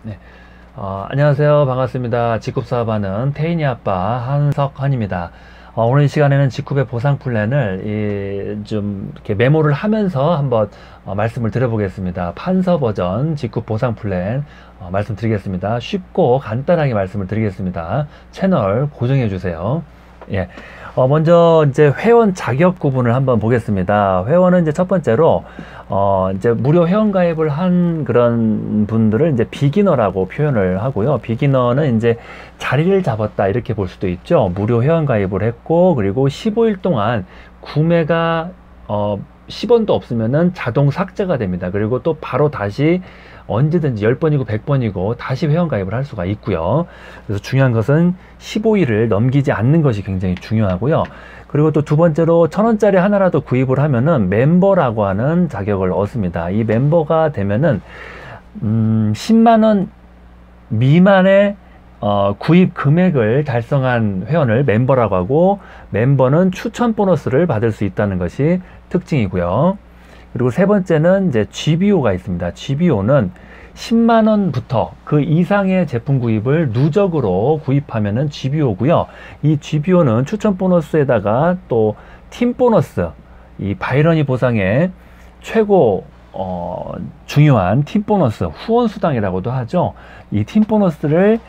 네. 안녕하세요. 반갑습니다. 직급사업하는 태인이 아빠 한석헌입니다. 오늘 이 시간에는 직급의 보상 플랜을 좀 이렇게 메모를 하면서 한번 말씀을 드려보겠습니다. 판서 버전 직급 보상 플랜 말씀드리겠습니다. 쉽고 간단하게 말씀을 드리겠습니다. 채널 고정해 주세요. 예. 먼저 이제 회원 자격 구분을 한번 보겠습니다. 회원은 이제 첫 번째로 이제 무료 회원 가입을 한 그런 분들을 이제 비기너라고 표현을 하고요. 비기너는 이제 자리를 잡았다 이렇게 볼 수도 있죠. 무료 회원 가입을 했고, 그리고 15일 동안 구매가 10원도 없으면은 자동 삭제가 됩니다. 그리고 또 바로 다시 언제든지 10번이고 100번이고 다시 회원 가입을 할 수가 있고요. 그래서 중요한 것은 15일을 넘기지 않는 것이 굉장히 중요하고요. 그리고 또 두 번째로 1000원짜리 하나라도 구입을 하면은 멤버라고 하는 자격을 얻습니다. 이 멤버가 되면은 10만원 미만의 구입 금액을 달성한 회원을 멤버라고 하고, 멤버는 추천 보너스를 받을 수 있다는 것이 특징이고요. 그리고 세 번째는 이제 GBO가 있습니다. GBO는 10만원부터 그 이상의 제품 구입을 누적으로 구입하면은 GBO고요. 이 GBO는 추천 보너스에다가 또 팀 보너스, 이 바이러니 보상의 최고 중요한 팀 보너스, 후원 수당이라고도 하죠. 이 팀 보너스를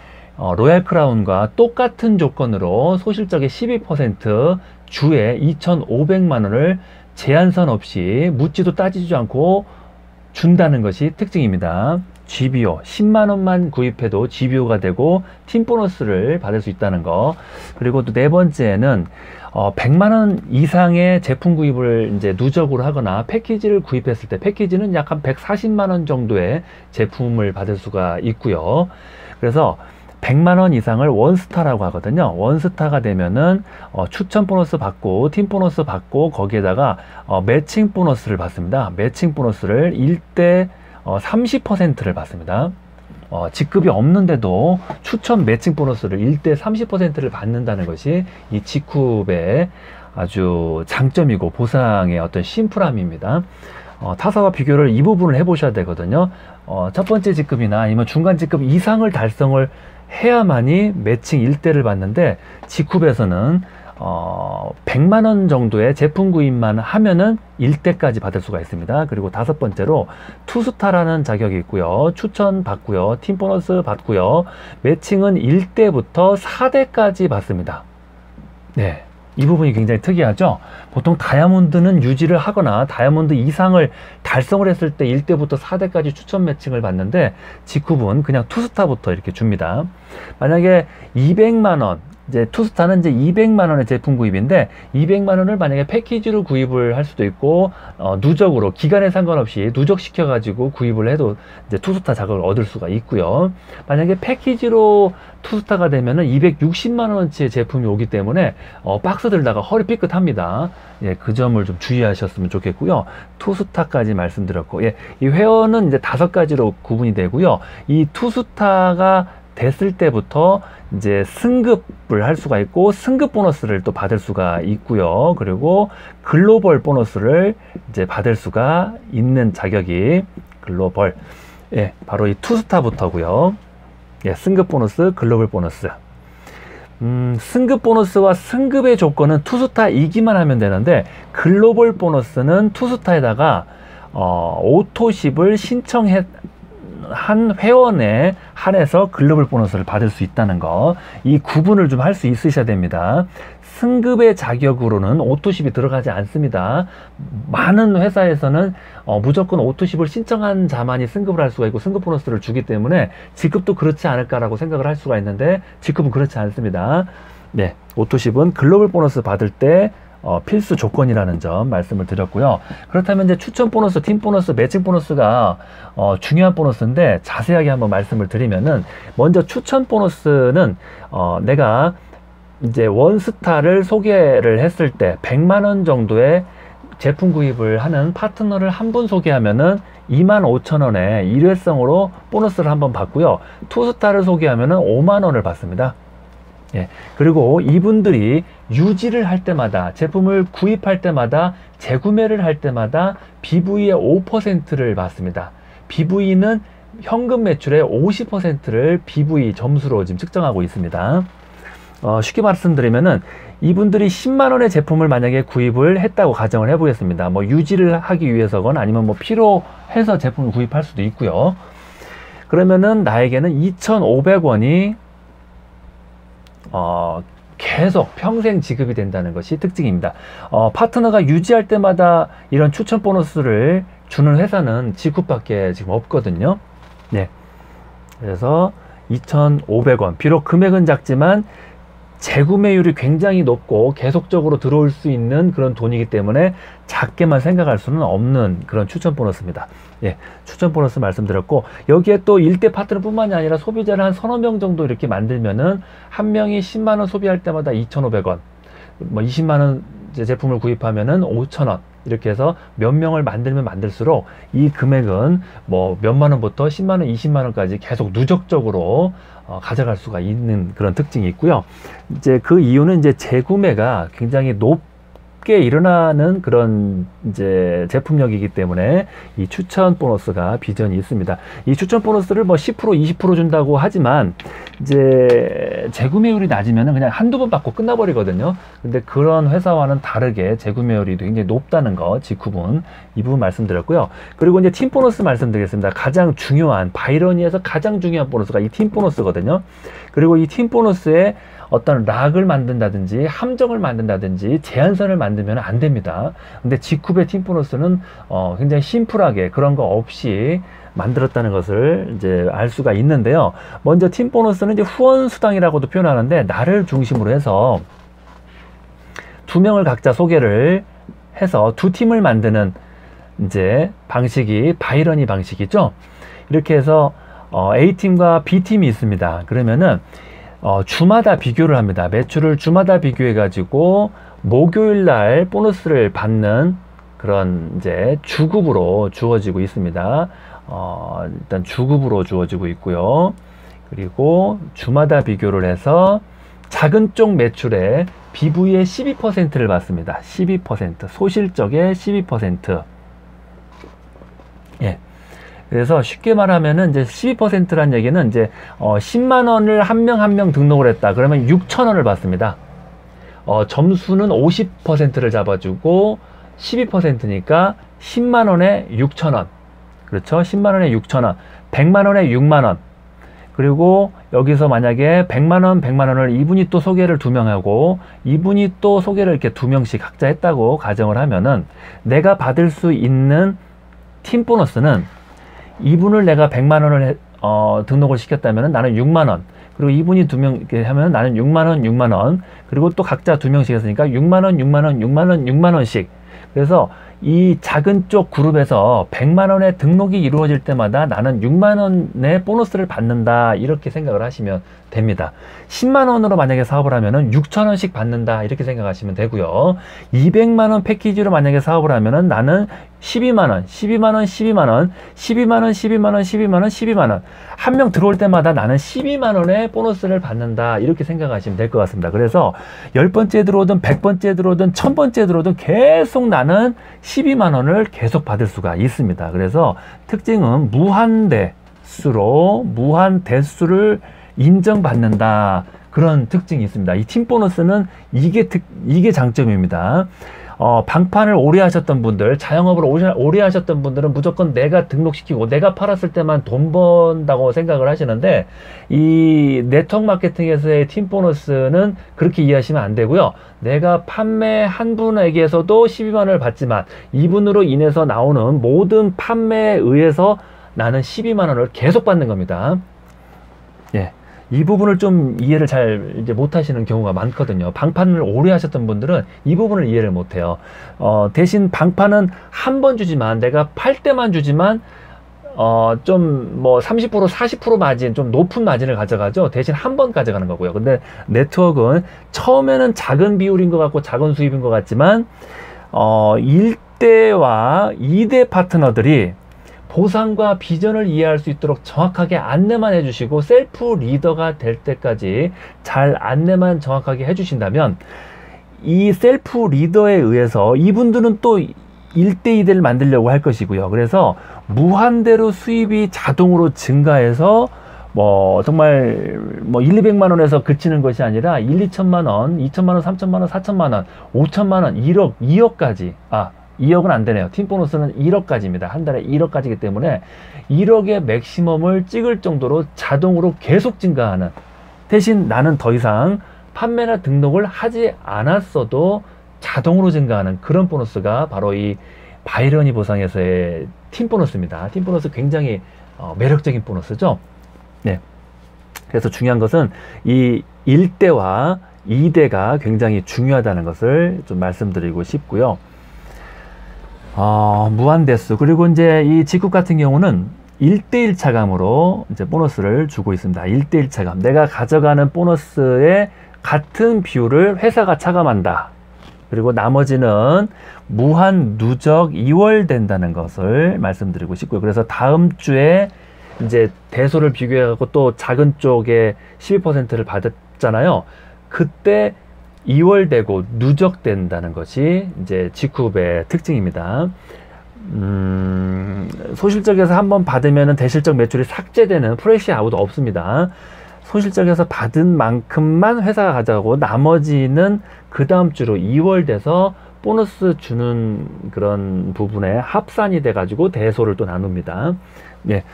로얄 크라운과 똑같은 조건으로 소실적의 12% 주에 2,500만원을 제한선 없이 묻지도 따지지 않고 준다는 것이 특징입니다. GBO 10만원만 구입해도 GBO가 되고 팀 보너스를 받을 수 있다는 거. 그리고 또 네 번째는 100만원 이상의 제품 구입을 이제 누적으로 하거나 패키지를 구입했을 때, 패키지는 약 한 140만원 정도의 제품을 받을 수가 있고요. 그래서 100만원 이상을 원스타라고 하거든요. 원스타가 되면은 추천 보너스 받고 팀 보너스 받고, 거기에다가 매칭 보너스를 받습니다. 매칭 보너스를 1대 30%를 받습니다. 직급이 없는데도 추천 매칭 보너스를 1대 30%를 받는다는 것이 이 직급의 아주 장점이고 보상의 어떤 심플함입니다. 타사와 비교를 이 부분을 해 보셔야 되거든요. 첫 번째 직급이나 아니면 중간 직급 이상을 달성을 해야만이 매칭 1대를 받는데, 직급에서는 100만원 정도의 제품 구입만 하면은 1대까지 받을 수가 있습니다. 그리고 다섯 번째로 투스타라는 자격이 있고요. 추천 받고요. 팀 보너스 받고요. 매칭은 1대부터 4대까지 받습니다. 네. 이 부분이 굉장히 특이하죠. 보통 다이아몬드는 유지를 하거나 다이아몬드 이상을 달성을 했을 때 1대부터 4대까지 추천 매칭을 받는데, 직급은 그냥 투스타부터 이렇게 줍니다. 만약에 200만원, 이제 투스타는 이제 200만원의 제품 구입인데, 200만원을 만약에 패키지로 구입을 할 수도 있고, 누적으로 기간에 상관없이 누적시켜 가지고 구입을 해도 이제 투스타 자격을 얻을 수가 있고요. 만약에 패키지로 투스타가 되면은 260만원어치의 제품이 오기 때문에 박스 들다가 허리 삐끗합니다. 예, 그 점을 좀 주의하셨으면 좋겠고요. 투스타까지 말씀드렸고, 예, 이 회원은 이제 5가지로 구분이 되고요. 이 투스타가 됐을 때부터 이제 승급을 할 수가 있고, 승급 보너스를 또 받을 수가 있고요. 그리고 글로벌 보너스를 이제 받을 수가 있는 자격이 글로벌, 예, 바로 이 투스타부터고요. 예, 승급 보너스, 글로벌 보너스. 승급 보너스와 승급의 조건은 투스타이기만 하면 되는데, 글로벌 보너스는 투스타에다가 오토십을 신청해 한 회원에 한해서 글로벌 보너스를 받을 수 있다는 거, 이 구분을 좀 할 수 있으셔야 됩니다. 승급의 자격으로는 오토십이 들어가지 않습니다. 많은 회사에서는 무조건 오토십을 신청한 자만이 승급을 할 수가 있고 승급 보너스를 주기 때문에 직급도 그렇지 않을까라고 생각을 할 수가 있는데, 직급은 그렇지 않습니다. 네, 오토십은 글로벌 보너스 받을 때 필수 조건이라는 점 말씀을 드렸고요. 그렇다면 이제 추천 보너스, 팀 보너스, 매칭 보너스가 중요한 보너스인데, 자세하게 한번 말씀을 드리면은, 먼저 추천 보너스는 내가 이제 원스타를 소개를 했을 때 100만원 정도의 제품 구입을 하는 파트너를 한 분 소개하면은 25,000원에 일회성으로 보너스를 한번 받고요. 투스타를 소개하면은 5만원을 받습니다. 예, 그리고 이분들이 유지를 할 때마다, 제품을 구입할 때마다, 재구매를 할 때마다 BV의 5%를 받습니다. BV는 현금 매출의 50%를 BV 점수로 지금 측정하고 있습니다. 쉽게 말씀드리면은 이분들이 10만원의 제품을 만약에 구입을 했다고 가정을 해보겠습니다. 뭐 유지를 하기 위해서건 아니면 뭐 필요해서 제품을 구입할 수도 있고요. 그러면은 나에게는 2,500원이 계속 평생 지급이 된다는 것이 특징입니다. 파트너가 유지할 때마다 이런 추천 보너스를 주는 회사는 지쿱밖에 지금 없거든요. 네. 그래서 2,500원. 비록 금액은 작지만 재구매율이 굉장히 높고 계속적으로 들어올 수 있는 그런 돈이기 때문에 작게만 생각할 수는 없는 그런 추천 보너스입니다. 예, 추천 보너스 말씀드렸고, 여기에 또 일대 파트너 뿐만이 아니라 소비자를 한 서너 명 정도 이렇게 만들면은 한 명이 10만원 소비할 때마다 2,500원, 뭐 20만원 제품을 구입하면은 5,000원, 이렇게 해서 몇 명을 만들면 만들수록 이 금액은 뭐 몇만원부터 10만원, 20만원까지 계속 누적적으로 가져갈 수가 있는 그런 특징이 있고요. 이제 그 이유는 이제 재구매가 굉장히 높게 일어나는 그런 이제 제품력이기 때문에 이 추천 보너스가 비전이 있습니다. 이 추천 보너스를 뭐 10%, 20% 준다고 하지만 이제 재구매율이 낮으면 그냥 한두 번 받고 끝나버리거든요. 근데 그런 회사와는 다르게 재구매율이 굉장히 높다는 거, 지쿱은 이 부분 말씀드렸고요. 그리고 이제 팀 보너스 말씀드리겠습니다. 가장 중요한, 바이러니에서 가장 중요한 보너스가 이 팀 보너스거든요. 그리고 이 팀 보너스에 어떤 락을 만든다든지 함정을 만든다든지 제한선을 만들면 안 됩니다. 근데 지쿱의 팀 보너스는 굉장히 심플하게 그런 거 없이 만들었다는 것을 이제 알 수가 있는데요. 먼저 팀 보너스는 이제 후원 수당이라고도 표현하는데, 나를 중심으로 해서 두 명을 각자 소개를 해서 두 팀을 만드는 이제 방식이 바이러니 방식이죠. 이렇게 해서 A팀과 B팀이 있습니다. 그러면은 주마다 비교를 합니다. 매출을 주마다 비교해 가지고 목요일 날 보너스를 받는 그런 이제 주급으로 주어지고 있습니다. 일단 주급으로 주어지고 있고요. 그리고 주마다 비교를 해서 작은 쪽 매출에 BV의 12%를 받습니다. 12%, 소실적의 12%. 예. 그래서 쉽게 말하면은 이제 12%란 얘기는 이제 10만 원을 한 명 한 명 등록을 했다. 그러면 6,000원을 받습니다. 점수는 50%를 잡아주고 12%니까 10만 원에 6,000원. 그렇죠? 10만 원에 6,000원. 100만 원에 6만 원. 그리고 여기서 만약에 100만 원, 100만 원을 이분이 또 소개를 두 명 하고 이분이 또 소개를 이렇게 두 명씩 각자 했다고 가정을 하면은 내가 받을 수 있는 팀 보너스는 이분을 내가 100만 원을 등록을 시켰다면 나는 6만 원, 그리고 이분이 두 명 이렇게 하면 나는 6만 원, 6만 원, 그리고 또 각자 두 명씩 했으니까 6만 원, 6만 원, 6만 원, 6만 원씩. 그래서 이 작은 쪽 그룹에서 100만 원의 등록이 이루어질 때마다 나는 6만 원의 보너스를 받는다, 이렇게 생각을 하시면 됩니다. 10만 원으로 만약에 사업을 하면은 6천 원씩 받는다, 이렇게 생각하시면 되고요. 200만 원 패키지로 만약에 사업을 하면은 나는 12만 원, 12만 원, 12만 원, 12만 원, 12만 원, 12만 원, 12만 원. 한 명 들어올 때마다 나는 12만 원의 보너스를 받는다, 이렇게 생각하시면 될 것 같습니다. 그래서 10번째 들어오든 100번째 들어오든 1000번째 들어오든 계속 나는 12만 원을 계속 받을 수가 있습니다. 그래서 특징은 무한 대수를 인정받는다, 그런 특징이 있습니다. 이 팀 보너스는 이게 장점입니다. 방판을 오래 하셨던 분들, 자영업을 오래 하셨던 분들은 무조건 내가 등록시키고 내가 팔았을 때만 돈 번다고 생각을 하시는데, 이 네트워크 마케팅에서의 팀 보너스는 그렇게 이해하시면 안 되고요. 내가 판매한 분에게서도 12만 원을 받지만 이분으로 인해서 나오는 모든 판매에 의해서 나는 12만 원을 계속 받는 겁니다. 예. 이 부분을 좀 이해를 잘 이제 못 하시는 경우가 많거든요. 방판을 오래 하셨던 분들은 이 부분을 이해를 못 해요. 대신 방판은 한 번 주지만, 내가 팔 때만 주지만, 좀 뭐 30%, 40% 마진, 좀 높은 마진을 가져가죠. 대신 한 번 가져가는 거고요. 근데 네트워크는 처음에는 작은 비율인 것 같고 작은 수입인 것 같지만, 1대와 2대 파트너들이 보상과 비전을 이해할 수 있도록 정확하게 안내만 해주시고 셀프 리더가 될 때까지 잘 안내만 정확하게 해주신다면, 이 셀프 리더에 의해서 이분들은 또 1대2대를 만들려고 할 것이고요. 그래서 무한대로 수입이 자동으로 증가해서 뭐 정말 뭐 1, 200만 원에서 그치는 것이 아니라 1, 2천만 원, 2천만 원, 3천만 원, 4천만 원, 5천만 원, 1억, 2억까지. 2억은 안 되네요. 팀 보너스는 1억까지입니다. 한 달에 1억까지이기 때문에 1억의 맥시멈을 찍을 정도로 자동으로 계속 증가하는, 대신 나는 더 이상 판매나 등록을 하지 않았어도 자동으로 증가하는 그런 보너스가 바로 이 바이러니 보상에서의 팀 보너스입니다. 팀 보너스 굉장히 매력적인 보너스죠. 네. 그래서 중요한 것은 이 1대와 2대가 굉장히 중요하다는 것을 좀 말씀드리고 싶고요. 무한대수, 그리고 이제 이 직급 같은 경우는 1대1 차감으로 이제 보너스를 주고 있습니다. 1대1 차감. 내가 가져가는 보너스의 같은 비율을 회사가 차감한다. 그리고 나머지는 무한 누적 2월 된다는 것을 말씀드리고 싶고요. 그래서 다음 주에 이제 대소를 비교해갖고 또 작은 쪽에 12%를 받았잖아요. 그때 2월 되고 누적된다는 것이 이제 직후의 특징입니다. 소실적에서 한번 받으면 대실적 매출이 삭제되는 프레시 아웃 없습니다. 소실적에서 받은 만큼만 회사가 가져가고 나머지는 그 다음 주로 2월 돼서 보너스 주는 그런 부분에 합산이 돼 가지고 대소를 또 나눕니다. 예.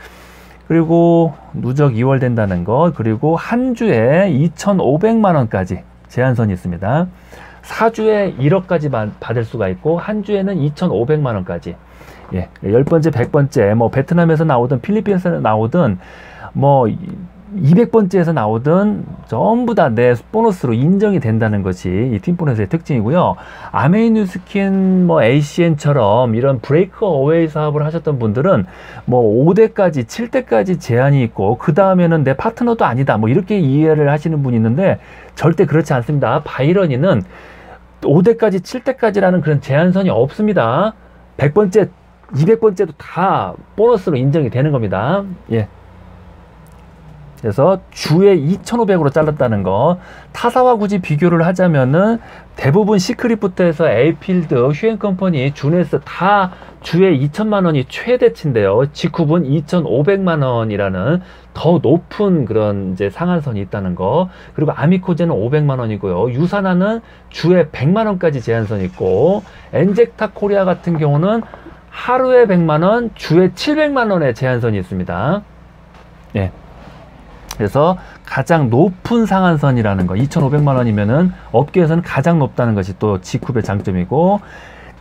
그리고 누적 2월 된다는 것, 그리고 한 주에 2,500만 원까지 제한선이 있습니다. 4주에 1억까지 받을 수가 있고 한 주에는 2,500만 원까지. 예, 10번째, 100번째, 뭐 베트남에서 나오든 필리핀에서 나오든 뭐 200번째에서 나오든 전부 다 내 보너스로 인정이 된다는 것이 이 팀보너스의 특징이고요. 아메이 뉴스킨, 뭐 ACN처럼 이런 브레이크 어웨이 사업을 하셨던 분들은 뭐 5대까지, 7대까지 제한이 있고 그 다음에는 내 파트너도 아니다, 뭐 이렇게 이해를 하시는 분이 있는데 절대 그렇지 않습니다. 바이러니는 5대까지, 7대까지라는 그런 제한선이 없습니다. 100번째, 200번째도 다 보너스로 인정이 되는 겁니다. 예. 그래서 주에 2,500으로 잘랐다는 거, 타사와 굳이 비교를 하자면은 대부분 시크릿부터 해서 에이필드, 휴앤컴퍼니, 주네스 다 주에 2천만 원이 최대치인데요. 직후분 2,500만 원이라는 더 높은 그런 이제 상한선이 있다는 거. 그리고 아미코제는 500만 원이고요. 유산하는 주에 100만 원까지 제한선이 있고, 엔젝타 코리아 같은 경우는 하루에 100만 원, 주에 700만 원의 제한선이 있습니다. 예. 그래서 가장 높은 상한선이라는 거, 2,500만 원이면은 업계에서는 가장 높다는 것이 또 직급의 장점이고,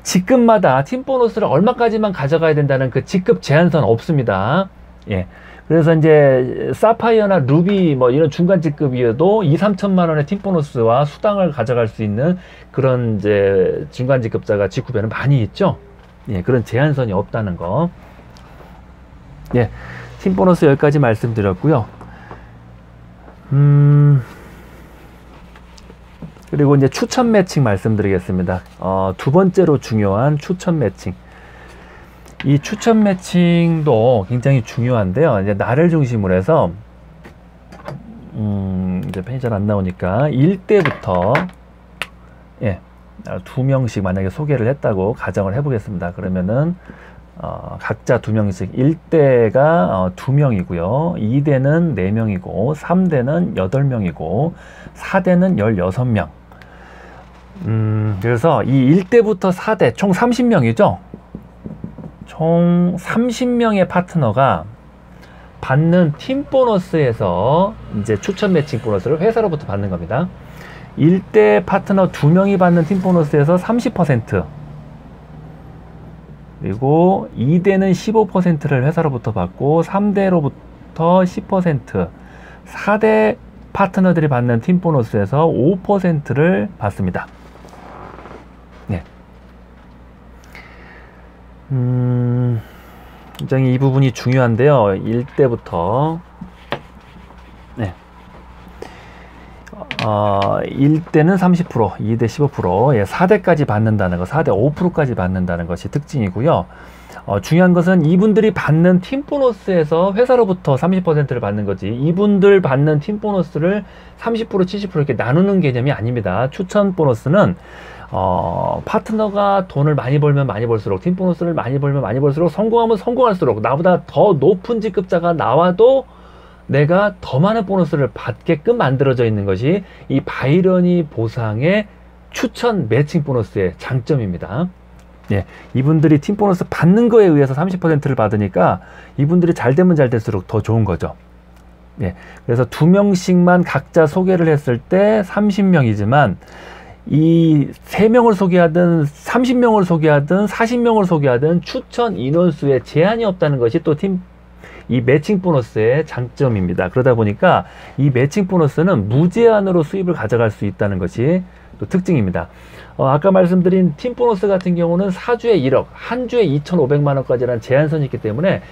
직급마다 팀 보너스를 얼마까지만 가져가야 된다는 그 직급 제한선 없습니다. 예. 그래서 이제 사파이어나 루비 뭐 이런 중간 직급이어도 2, 3천만 원의 팀 보너스와 수당을 가져갈 수 있는 그런 이제 중간 직급자가 직급에는 많이 있죠. 예. 그런 제한선이 없다는 거. 예. 팀 보너스 여기까지 말씀드렸고요. 그리고 이제 추천 매칭 말씀드리겠습니다. 두 번째로 중요한 추천 매칭. 이 추천 매칭도 굉장히 중요한데요. 이제 나를 중심으로 해서, 이제 펜이 잘 안 나오니까 1대부터, 예, 2명씩 만약에 소개를 했다고 가정을 해보겠습니다. 그러면은, 각자 2명씩, 1대가 2명이고요. 2대는 4명이고, 3대는 8명이고, 4대는 16명. 그래서 이 1대부터 4대, 총 30명이죠? 총 30명의 파트너가 받는 팀 보너스에서 이제 추천 매칭 보너스를 회사로부터 받는 겁니다. 1대 파트너 2명이 받는 팀 보너스에서 30%, 그리고 2대는 15%를 회사로부터 받고 3대로부터 10%, 4대 파트너들이 받는 팀 보너스에서 5%를 받습니다. 네. 굉장히 이 부분이 중요한데요. 1대부터, 네. 1대는 30%, 2대 15%, 예, 4대까지 받는다는 거, 4대 5%까지 받는다는 것이 특징이고요. 중요한 것은 이분들이 받는 팀 보너스에서 회사로부터 30%를 받는 거지, 이분들 받는 팀 보너스를 30%, 70% 이렇게 나누는 개념이 아닙니다. 추천 보너스는 파트너가 돈을 많이 벌면 많이 벌수록, 팀 보너스를 많이 벌면 많이 벌수록, 성공하면 성공할수록, 나보다 더 높은 직급자가 나와도 내가 더 많은 보너스를 받게끔 만들어져 있는 것이 이 바이러니 보상의 추천 매칭 보너스의 장점입니다. 예, 이분들이 팀 보너스 받는 거에 의해서 30%를 받으니까 이분들이 잘 되면 잘 될수록 더 좋은 거죠. 예, 그래서 2명씩만 각자 소개를 했을 때 30명이지만 이 3명을 소개하든 30명을 소개하든 40명을 소개하든 추천 인원수에 제한이 없다는 것이 또 이 매칭 보너스의 장점입니다. 그러다 보니까 이 매칭 보너스는 무제한으로 수입을 가져갈 수 있다는 것이 또 특징입니다. 아까 말씀드린 팀 보너스 같은 경우는 4주에 1억, 한 주에 2,500만 원까지라는 제한선이 있기 때문에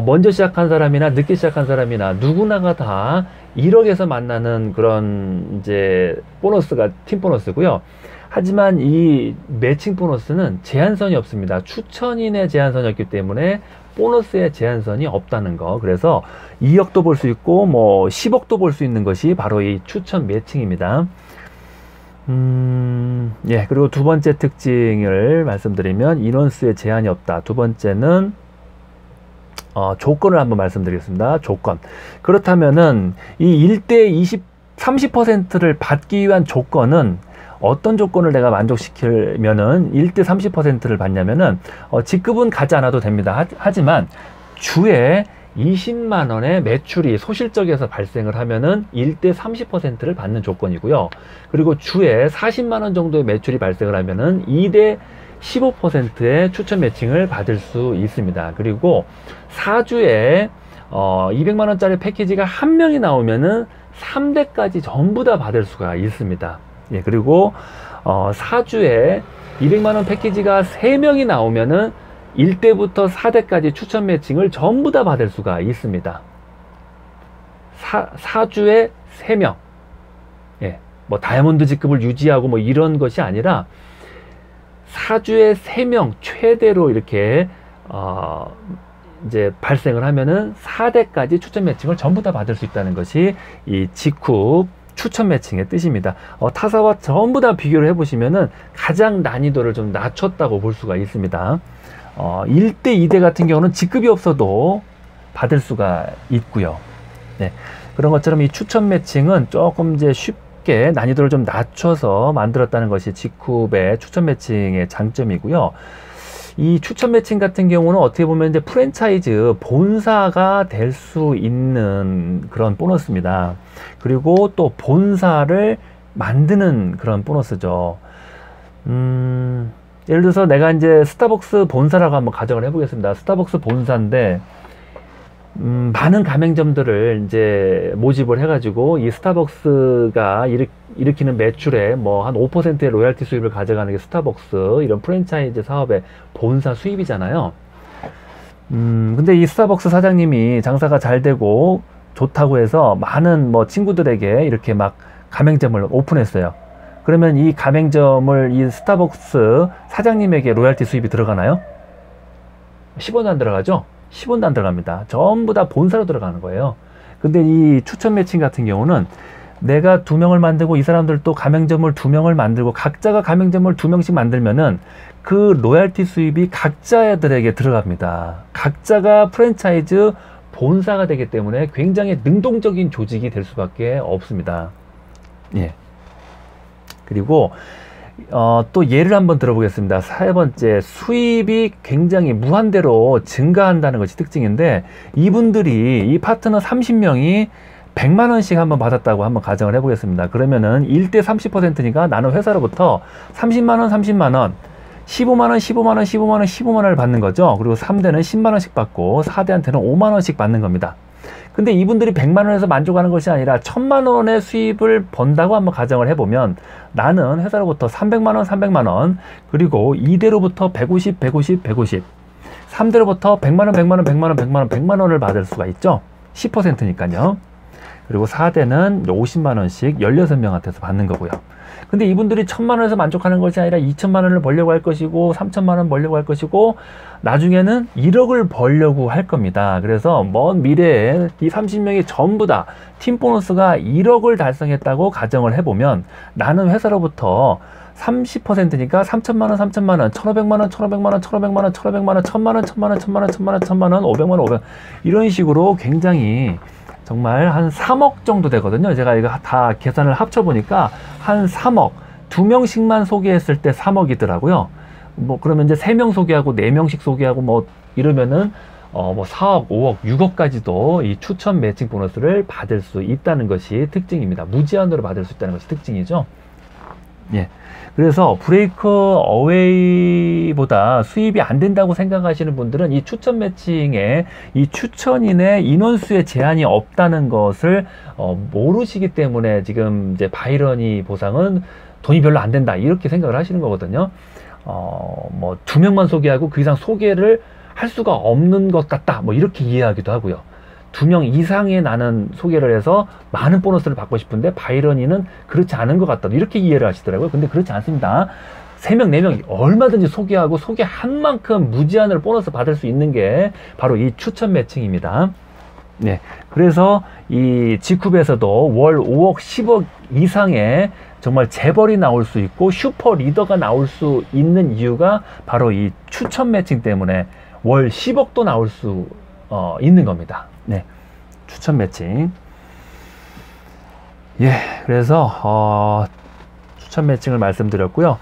먼저 시작한 사람이나 늦게 시작한 사람이나 누구나가 다 1억에서 만나는 그런 이제 보너스가 팀 보너스고요. 하지만 이 매칭 보너스는 제한선이 없습니다. 추천인의 제한선이 없기 때문에 보너스의 제한선이 없다는 거. 그래서 2억도 볼 수 있고 뭐 10억도 볼 수 있는 것이 바로 이 추천 매칭입니다. 예, 그리고 두 번째 특징을 말씀드리면 인원수의 제한이 없다. 두 번째는 조건을 한번 말씀드리겠습니다. 조건. 그렇다면은 이 1대 30%를 받기 위한 조건은 어떤 조건을 내가 만족시키면은 1대 30%를 받냐면은 직급은 가지 않아도 됩니다. 하지만 주에 20만 원의 매출이 소실적에서 발생을 하면은 1대 30%를 받는 조건이고요. 그리고 주에 40만 원 정도의 매출이 발생을 하면은 2대 15%의 추천 매칭을 받을 수 있습니다. 그리고 4주에 200만 원짜리 패키지가 한 명이 나오면은 3대까지 전부 다 받을 수가 있습니다. 예, 그리고 4주에 200만 원 패키지가 3명이 나오면은 1대부터 4대까지 추천 매칭을 전부 다 받을 수가 있습니다. 4주에 3명. 예, 뭐 다이아몬드 직급을 유지하고 뭐 이런 것이 아니라 4주에 3명 최대로 이렇게 이제 발생을 하면은 4대까지 추천 매칭을 전부 다 받을 수 있다는 것이 이 직후 추천 매칭의 뜻입니다. 타사와 전부 다 비교를 해보시면은 가장 난이도를 좀 낮췄다고 볼 수가 있습니다. 1대 2대 같은 경우는 직급이 없어도 받을 수가 있고요. 네, 그런 것처럼 이 추천 매칭은 조금 이제 쉽게 난이도를 좀 낮춰서 만들었다는 것이 직후의 추천 매칭의 장점이고요. 이 추천 매칭 같은 경우는 어떻게 보면 이제 프랜차이즈 본사가 될 수 있는 그런 보너스입니다. 그리고 또 본사를 만드는 그런 보너스죠. 예를 들어서 내가 이제 스타벅스 본사라고 한번 가정을 해보겠습니다. 스타벅스 본사인데 많은 가맹점들을 이제 모집을 해가지고 이 스타벅스가 일으키는 매출의 뭐 한 5%의 로얄티 수입을 가져가는 게 스타벅스 이런 프랜차이즈 사업의 본사 수입이잖아요. 근데 이 스타벅스 사장님이 장사가 잘 되고 좋다고 해서 많은 뭐 친구들에게 이렇게 막 가맹점을 오픈했어요. 그러면 이 가맹점을 이 스타벅스 사장님에게 로얄티 수입이 들어가나요? 10원도 안 들어가죠? 10원도 안 들어갑니다. 전부 다 본사로 들어가는 거예요. 근데 이 추천 매칭 같은 경우는 내가 2명을 만들고 이 사람들도 가맹점을 2명을 만들고 각자가 가맹점을 2명씩 만들면은 그 로얄티 수입이 각자들에게 들어갑니다. 각자가 프랜차이즈 본사가 되기 때문에 굉장히 능동적인 조직이 될 수밖에 없습니다. 예. 그리고 또 예를 한번 들어보겠습니다. 세 번째, 수입이 굉장히 무한대로 증가한다는 것이 특징인데 이분들이 이 파트너 30명이 100만 원씩 한번 받았다고 한번 가정을 해보겠습니다. 그러면은 1대 30%니까 나는 회사로부터 30만 원, 30만 원, 15만 원, 15만 원, 15만 원, 15만 원을 받는 거죠. 그리고 3대는 10만 원씩 받고 4대한테는 5만 원씩 받는 겁니다. 근데 이분들이 100만 원에서 만족하는 것이 아니라 1000만 원의 수입을 번다고 한번 가정을 해보면 나는 회사로부터 300만 원, 300만 원, 그리고 2대로부터 150, 150, 150, 3대로부터 100만 원, 100만 원, 100만 원, 100만 원, 100만 원을 받을 수가 있죠. 10%니까요. 그리고 4대는 50만 원씩 16명한테서 받는 거고요. 근데 이분들이 1000만 원에서 만족하는 것이 아니라 2000만 원을 벌려고 할 것이고 3000만 원 벌려고 할 것이고 나중에는 1억을 벌려고 할 겁니다. 그래서 먼 미래에 이 30명이 전부 다 팀 보너스가 1억을 달성했다고 가정을 해보면 나는 회사로부터 30%니까 3천만원, 3천만원, 1,500만원, 1,500만원, 1,500만원, 1,500만원, 1,000만원, 1,000만원, 1,000만원, 1,000만원, 1,000만원, 500만원, 500만원. 이런 식으로 굉장히 정말 한 3억 정도 되거든요. 제가 이거 다 계산을 합쳐보니까 한 3억, 2명씩만 소개했을 때 3억이더라고요. 뭐, 그러면 이제 3명 소개하고 4명씩 소개하고 뭐, 이러면은, 뭐 4억, 5억, 6억까지도 이 추천 매칭 보너스를 받을 수 있다는 것이 특징입니다. 무제한으로 받을 수 있다는 것이 특징이죠. 예. 그래서 브레이크 어웨이보다 수입이 안 된다고 생각하시는 분들은 이 추천 매칭에 이 추천인의 인원수에 제한이 없다는 것을 모르시기 때문에 지금 이제 바이러니 보상은 돈이 별로 안 된다 이렇게 생각을 하시는 거거든요. 뭐 2명만 소개하고 그 이상 소개를 할 수가 없는 것 같다 뭐 이렇게 이해하기도 하고요. 2명 이상의 나는 소개를 해서 많은 보너스를 받고 싶은데 바이러니는 그렇지 않은 것 같다 이렇게 이해를 하시더라고요. 근데 그렇지 않습니다. 3명, 4명 얼마든지 소개하고 소개한 만큼 무제한으로 보너스 받을 수 있는 게 바로 이 추천 매칭입니다. 네, 그래서 이 G쿱에서도 월 5억, 10억 이상의 정말 재벌이 나올 수 있고 슈퍼 리더가 나올 수 있는 이유가 바로 이 추천 매칭 때문에 월 10억도 나올 수 있는 겁니다. 네, 추천 매칭. 예, 그래서 추천 매칭을 말씀드렸고요.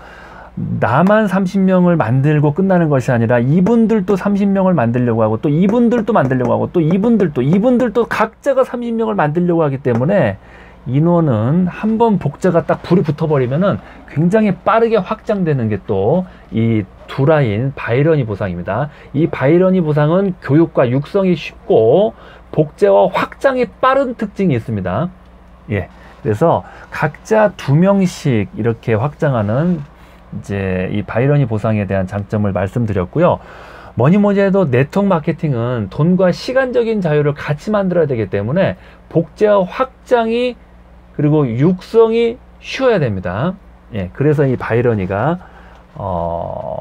나만 30명을 만들고 끝나는 것이 아니라 이분들도 30명을 만들려고 하고 또 이분들도 만들려고 하고 또 이분들도 각자가 30명을 만들려고 하기 때문에 인원은 한번 복제가 딱 불이 붙어버리면은 굉장히 빠르게 확장되는 게 또 이 두 라인 바이러니 보상입니다. 이 바이러니 보상은 교육과 육성이 쉽고 복제와 확장이 빠른 특징이 있습니다. 예, 그래서 각자 2명씩 이렇게 확장하는 이제 이 바이러니 보상에 대한 장점을 말씀드렸고요. 뭐니 해도 네트워크 마케팅은 돈과 시간적인 자유를 같이 만들어야 되기 때문에 복제와 확장이 그리고 육성이 쉬워야 됩니다. 예, 그래서 이 바이러니가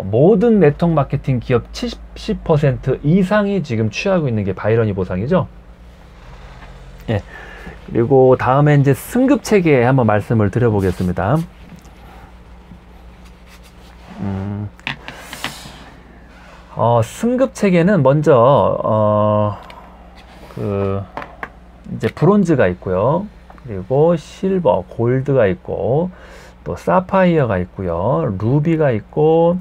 모든 네트워크 마케팅 기업 70% 이상이 지금 취하고 있는 게 바이러니 보상이죠. 예, 그리고 다음에 이제 승급 체계에 한번 말씀을 드려보겠습니다. 승급 체계는 먼저 이제 브론즈가 있고요. 그리고 실버, 골드가 있고 또 사파이어가 있고요. 루비가 있고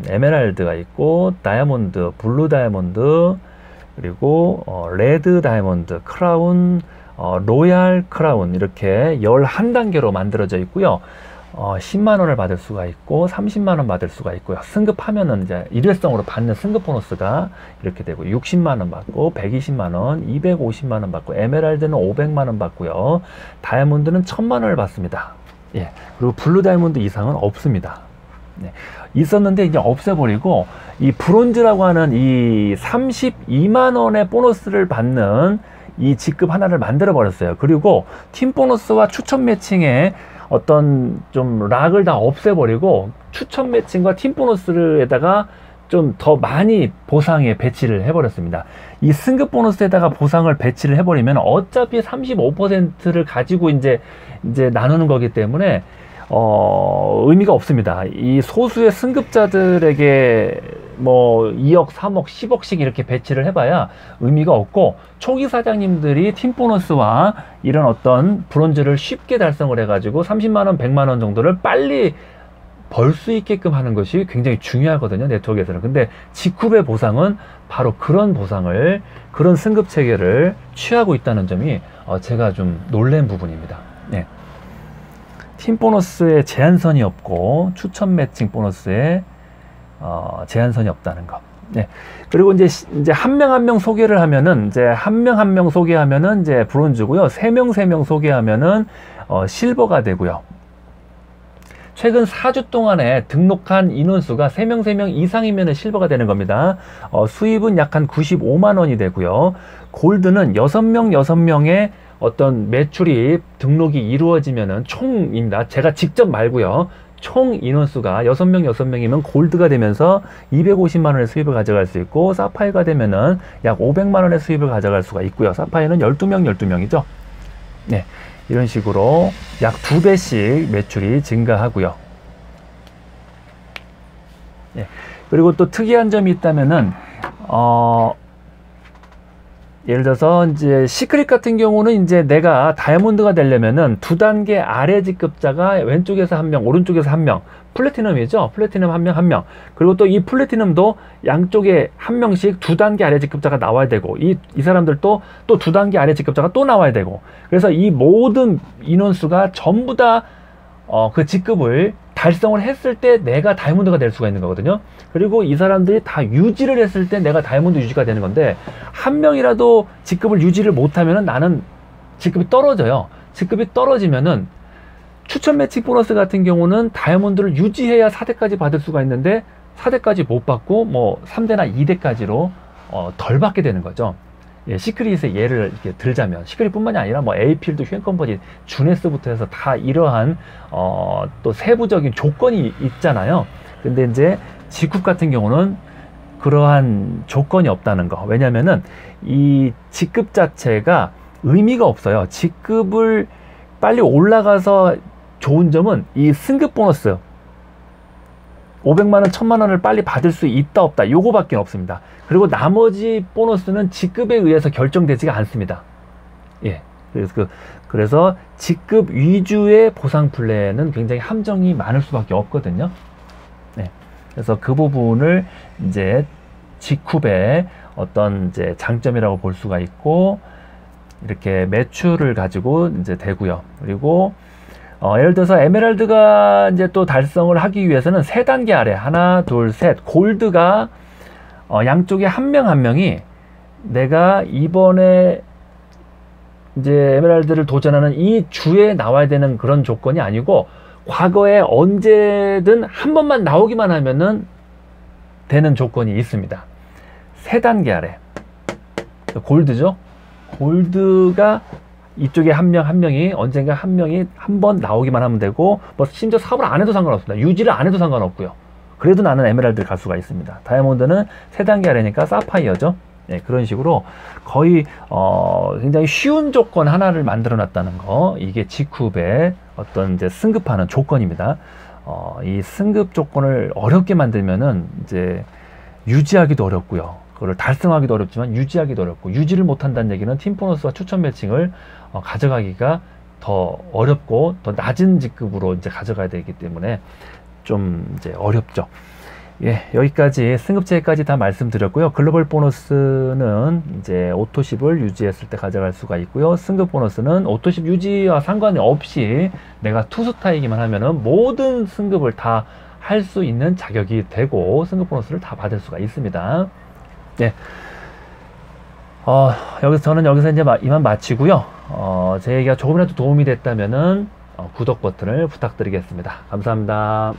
에메랄드가 있고 다이아몬드, 블루 다이아몬드, 그리고 레드 다이아몬드, 크라운, 로얄 크라운 이렇게 11단계로 만들어져 있고요. 10만원을 받을 수가 있고 30만원 받을 수가 있고요. 승급하면은 이제 일회성으로 받는 승급 보너스가 이렇게 되고 60만원 받고 120만원, 250만원 받고 에메랄드는 500만원 받고요. 다이아몬드는 1000만원을 받습니다. 예, 그리고 블루 다이아몬드 이상은 없습니다. 네, 있었는데 이제 없애버리고 이 브론즈라고 하는 이 32만원의 보너스를 받는 이 직급 하나를 만들어 버렸어요. 그리고 팀 보너스와 추천 매칭에 어떤 좀 락을 다 없애버리고 추천 매칭과 팀 보너스에다가 좀 더 많이 보상에 배치를 해버렸습니다. 이 승급 보너스에다가 보상을 배치를 해버리면 어차피 35%를 가지고 이제 나누는 거기 때문에 의미가 없습니다. 이 소수의 승급자들에게 뭐 2억, 3억, 10억씩 이렇게 배치를 해봐야 의미가 없고 초기 사장님들이 팀 보너스와 이런 어떤 브론즈를 쉽게 달성을 해가지고 30만원, 100만원 정도를 빨리 벌 수 있게끔 하는 것이 굉장히 중요하거든요. 네트워크에서는. 근데 G쿱의 보상은 바로 그런 보상을, 그런 승급 체계를 취하고 있다는 점이 제가 좀 놀란 부분입니다. 네. 팀 보너스에 제한선이 없고 추천 매칭 보너스에 제한선이 없다는 것. 네. 그리고 이제 한 명 한 명 소개를 하면은 이제 한 명 한 명 소개하면은 이제 브론즈고요. 3명 소개하면은 실버가 되고요. 최근 4주 동안에 등록한 인원수가 3명 이상이면 실버가 되는 겁니다. 수입은 약 한 95만 원이 되고요. 골드는 6명의 어떤 매출이 등록이 이루어지면은 총입니다. 제가 직접 말고요. 총 인원수가 6명이면 골드가 되면서 250만 원의 수입을 가져갈 수 있고 사파이어가 되면은 약 500만 원의 수입을 가져갈 수가 있고요. 사파이어는 12명이죠. 네. 이런 식으로 약 2배씩 매출이 증가하고요. 예. 그리고 또 특이한 점이 있다면은 예를 들어서 이제 시크릿 같은 경우는 이제 내가 다이아몬드가 되려면은 2단계 아래 직급자가 왼쪽에서 1명, 오른쪽에서 1명, 플래티넘이죠. 플래티넘 1명, 1명. 그리고 또 이 플래티넘도 양쪽에 1명씩 2단계 아래 직급자가 나와야 되고, 이 사람들도 또 2단계 아래 직급자가 또 나와야 되고, 그래서 이 모든 인원수가 전부 다 그 직급을 달성을 했을 때 내가 다이아몬드가 될 수가 있는 거거든요. 그리고 이 사람들이 다 유지를 했을 때 내가 다이아몬드 유지가 되는 건데, 한 명이라도 직급을 유지를 못하면은 나는 직급이 떨어져요. 직급이 떨어지면은 추천 매칭 보너스 같은 경우는 다이아몬드를 유지해야 4대까지 받을 수가 있는데 4대까지 못 받고 뭐 3대나 2대까지로 덜 받게 되는 거죠. 예, 시크릿의 예를 이렇게 들자면, 시크릿뿐만이 아니라 뭐 에이필드, 휴엔 컨버지, 주네스부터 해서 다 이러한 또 세부적인 조건이 있잖아요. 근데 이제 직급 같은 경우는 그러한 조건이 없다는 거. 왜냐면은 이 직급 자체가 의미가 없어요. 직급을 빨리 올라가서 좋은 점은 이 승급 보너스 500만원, 1000만원을 빨리 받을 수 있다 없다, 요거밖에 없습니다. 그리고 나머지 보너스는 직급에 의해서 결정되지가 않습니다. 예. 그래서 직급 위주의 보상 플랜은 굉장히 함정이 많을 수밖에 없거든요. 네. 그래서 그 부분을 이제 직급의 어떤 이제 장점이라고 볼 수가 있고, 이렇게 매출을 가지고 이제 되고요. 그리고 예를 들어서 에메랄드가 이제 또 달성을 하기 위해서는 3단계 아래, 하나, 둘, 셋, 골드가 양쪽에 한 명 한 명이 내가 이번에 이제 에메랄드를 도전하는 이 주에 나와야 되는 그런 조건이 아니고, 과거에 언제든 한 번만 나오기만 하면은 되는 조건이 있습니다. 3단계 아래 골드죠. 골드가 이쪽에 한 명이 언젠가 한 명이 한 번 나오기만 하면 되고, 뭐 심지어 사업을 안 해도 상관없습니다. 유지를 안 해도 상관없고요. 그래도 나는 에메랄드를 갈 수가 있습니다. 다이아몬드는 3단계 아래니까 사파이어죠. 네, 그런 식으로 거의 굉장히 쉬운 조건 하나를 만들어 놨다는 거, 이게 직급의 어떤 이제 승급하는 조건입니다. 이 승급 조건을 어렵게 만들면은 이제 유지하기도 어렵고요. 그걸 달성하기도 어렵지만 유지하기도 어렵고, 유지를 못한다는 얘기는 팀 보너스와 추천 매칭을 가져가기가 더 어렵고 더 낮은 직급으로 이제 가져가야 되기 때문에 좀 이제 어렵죠. 예, 여기까지 승급제까지 다 말씀드렸고요. 글로벌 보너스는 이제 오토십을 유지했을 때 가져갈 수가 있고요. 승급 보너스는 오토십 유지와 상관이 없이 내가 투스타이기만 하면은 모든 승급을 다 할 수 있는 자격이 되고 승급 보너스를 다 받을 수가 있습니다. 네. 저는 여기서 이제 이만 마치고요. 제 얘기가 조금이라도 도움이 됐다면은 구독 버튼을 부탁드리겠습니다. 감사합니다.